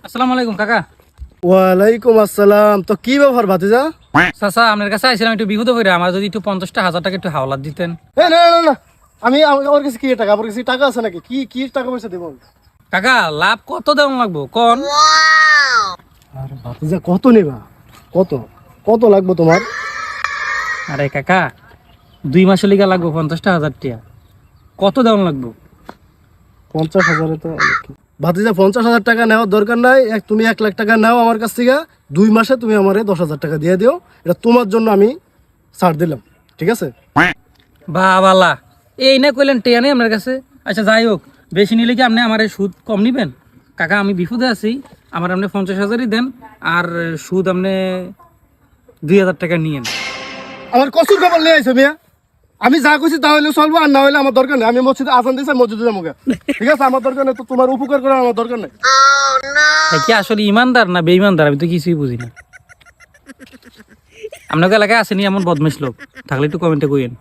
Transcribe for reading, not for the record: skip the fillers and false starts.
আসসালামু আলাইকুম কাকা। ওয়ালাইকুম আসসালাম। তো কি ব্যাপার ভাতিজা? চাচা আপনার কাছে আইছিলাম একটু বিহুদ করে, আমার যদি একটু 50,000 টাকা একটু হাওলাত দিতেন। না না না না, আমার কাছে কি টাকা? আমার কাছে টাকা আছে নাকি? কি কি টাকা পয়সা দেবো? কাকা লাভ কত দেওয়া লাগবো কোন? আর ভাতিজা কত নেবা? কত কত লাগবে তোমার? আরে কাকা 2 মাসের লিগা লাগবো 50,000 টাকা, কত দেওয়া লাগবো? 50,000 তো ভাতিজা 50,000 টাকা নেওয়ার দরকার নাই। তুমি 1 লাখ টাকা নাও আমার কাছ থেকে। 2 মাসে তুমি আমারে 10,000 টাকা দিয়ে দিও। এটা তোমার জন্য আমি ছাড় দিলাম, ঠিক আছে? বাবালা এই না কইলেন টেয়া নেই আপনার কাছে। আচ্ছা যাই হোক, বেশি নিলে কি আপনি আমার সুদ কম নিবেন? কাকা আমি বিপদে আছি, আমার আপনি 50,000ই দেন, আর সুদ আপনি 2,000 টাকা নিয়েন। আমার কসুর খবর নিয়ে আইছো মিয়া। আমি যা কইছি তা হইলে চলবো, আর না হইলে আমার দরকার নেই। আমি মসজিদে আজান দিয়েছি, মসজিদে যাবো গা। ঠিক আছে, আমার দরকার নেই। তো তোমার উপকার করার আমার দরকার নেই। কি আসলে ইমানদার না বেঈমানদার আমি তো কিছুই বুঝি না। আপনাকে এলাকায় আসেনি এমন বদমাশ লোক? থাকলে একটু কমেন্টে কইেন।